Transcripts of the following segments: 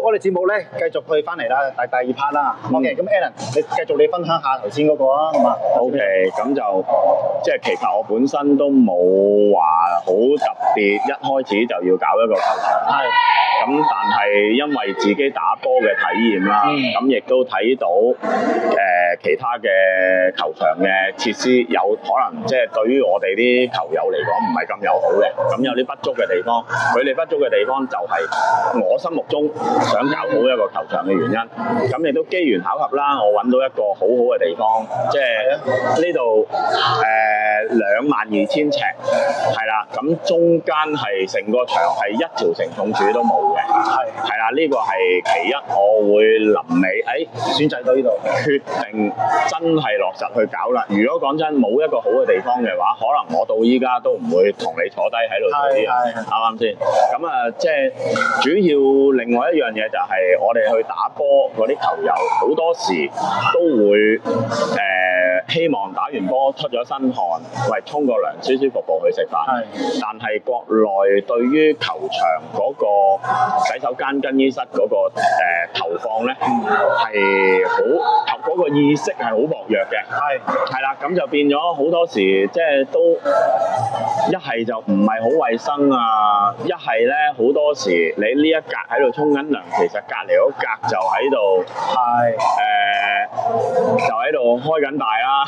我哋節目咧繼續去翻嚟啦，第二 part 啦。OK，咁 Alan，你繼續你分享下頭先嗰個啊，好嘛 ？OK，咁就即係其實我本身都冇話好特別，一開始就要搞一個球場。係。咁但係因為自己打波嘅體驗啦，咁亦都睇到其他嘅球場嘅設施有可能即係對於我哋啲球友嚟講唔係咁友好嘅，咁有啲不足嘅地方，佢哋不足嘅地方就係我心目中想搞好一個球場嘅原因。咁亦都機緣巧合啦，我揾到一個好好嘅地方，即係呢度22,000尺，係啦，咁中間係成個場係一條承重柱都冇。係啦，呢個係其一，我會臨尾選擇到呢度，決定真係落實去搞啦。如果講真冇一個好嘅地方嘅話，可能我到依家都唔會同你坐低喺度做啲嘢，啱唔啱先？咁啊，即係主要另外一樣嘢就係我哋去打波嗰啲球友，好多時都會希望打完波出咗身汗，喂沖個涼舒舒服服去食飯。但係國內對於球場嗰個洗手間更衣室嗰個投放咧係好嗰個意識係好薄弱嘅，係啦，咁就變咗好多時即係都一係就唔係好衞生啊，一係咧好多時你呢一格喺度沖緊涼，其實隔離嗰格就喺度就喺度開緊大啦，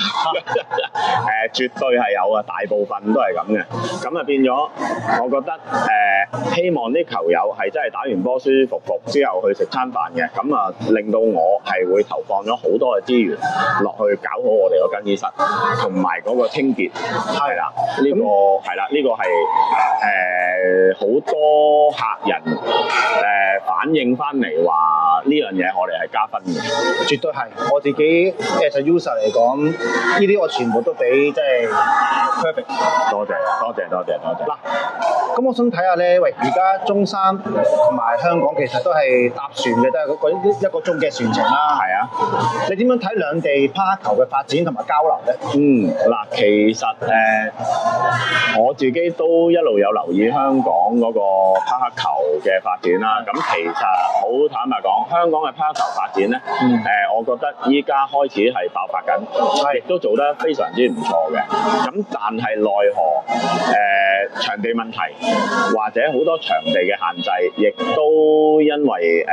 絕對係有啊，大部分都係咁嘅，咁啊變咗我覺得希望啲球友係真係打完波舒舒服服之後去食餐飯嘅，咁啊令到我係會投放咗好多嘅資源落去搞好我哋個更衣室，同埋嗰個清潔係啦，呢個係啦，呢個係好多客人反映翻嚟話呢樣嘢我哋係加分嘅，絕對係。我自己as a user 嚟講，呢啲我全部都俾即係 perfect。多謝。嗱，咁我想睇下咧，喂，而家中山同埋香港其實都係搭船嘅，都係嗰一個鐘嘅船程啦。係啊，你點樣睇兩地趴球嘅發展同埋交流咧？嗱，其實我自己都一路有留意香港嗰個趴球嘅發展啦。咁其實好坦白講，香港嘅趴球發展咧，我覺得依家開始係爆發緊，亦都做得非常之唔錯嘅。咁但係奈何場地問題，或者好多場地嘅限制，亦都因為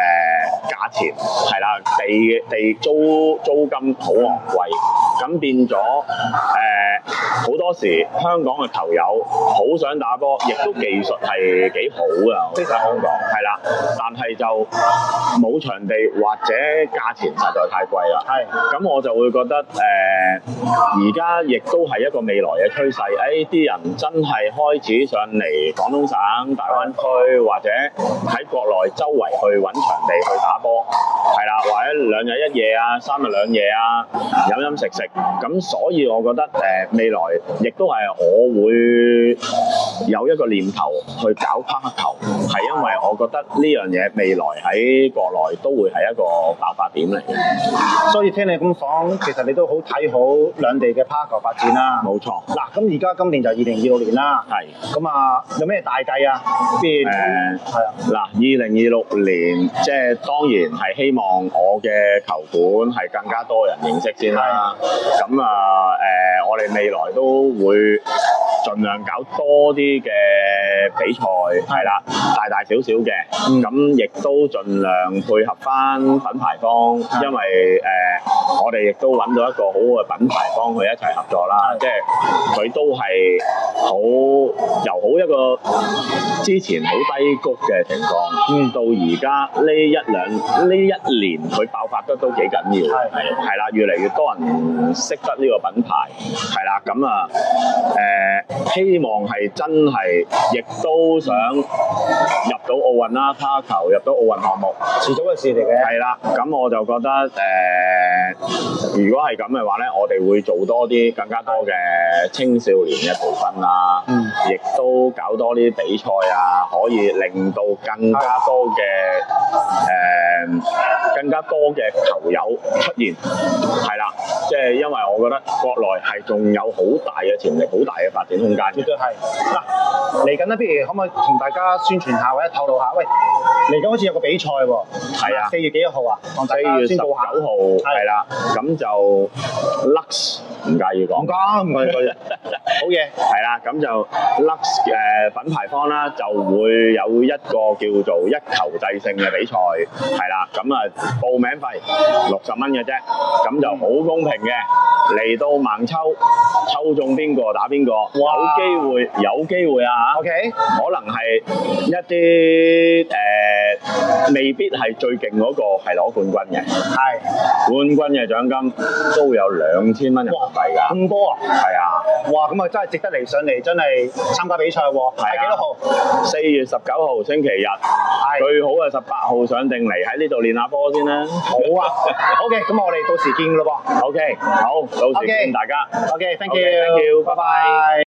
價錢係啦，地租金好昂貴，咁變咗好多時香港嘅球友好想打波，亦都技術係幾好㗎，非常香港係啦，但係就冇場地或者價錢實在太貴啦。咁我就會覺得而家亦都係一個未來嘅趨勢。啲人真係開始上嚟廣東省、大灣區或者喺國內周圍去揾場地去打波，係啦，或者2日1夜啊、3日2夜啊，飲食。咁所以我覺得未來亦都係我會有一個念頭去搞趴球，係因為我覺得呢樣嘢未來喺國內都會係一個爆發點嚟嘅。所以聽你咁講，其實你都好睇好兩地嘅趴球發展啦。冇錯。嗱，咁而家今年就2026年啦。係。咁啊，有咩大計啊？嗱，2026年即係當然係希望我嘅球館係更加多人認識先啦。咁啊，我哋未來都會盡量搞多啲嘅比賽，係啦，大小小嘅，咁亦都盡量配合翻品牌方，因為我哋亦都揾到一個好嘅品牌方去一齊合作啦，即係佢都係由好一個之前好低谷嘅情況，到而家呢一年佢爆發得都幾緊要，係啦，越嚟越多人識得呢個品牌，係啦，咁啊希望係真係，亦都想入到奧運啦，趴球入到奧運項目，遲早嘅事嚟嘅。係啦，咁我就覺得如果係咁嘅話咧，我哋會做多啲更加多嘅青少年嘅培訓啊，亦都搞多啲比賽啊，可以令到更加多嘅更加多嘅球友出現，係啦，即係因為我覺得國內係仲有好大嘅潛力，好大嘅發展空間。絕對係。嗱，嚟緊咧，不如可唔可以同大家宣傳下或者透露下？喂，嚟緊好似有個比賽喎。係啊， 4月幾號啊？同大家4月宣佈下。19號係啦，咁就 Lux 唔介意講。唔講，唔講，好嘢。係啦，咁就 Lux 品牌方啦，就會有一個叫做一球制勝嘅比賽，係啦，咁啊報名費60蚊嘅啫，咁就好公平嘅。嚟到盲抽，抽中邊個打邊個，有機會啊嚇 OK， 可能係一啲未必係最勁嗰個係攞冠軍嘅，係冠軍嘅獎金都有2000蚊人民幣㗎，咁多啊？係啊，哇，咁啊真係值得嚟上嚟，真係參加比賽喎。係幾多號？4月19號星期日，最好係18號上定嚟喺呢度練下波先啦。好啊，OK，咁我哋到時見㗎咯噃。 OK，好，到時見大家。 OK，thank OK，thank you，拜拜。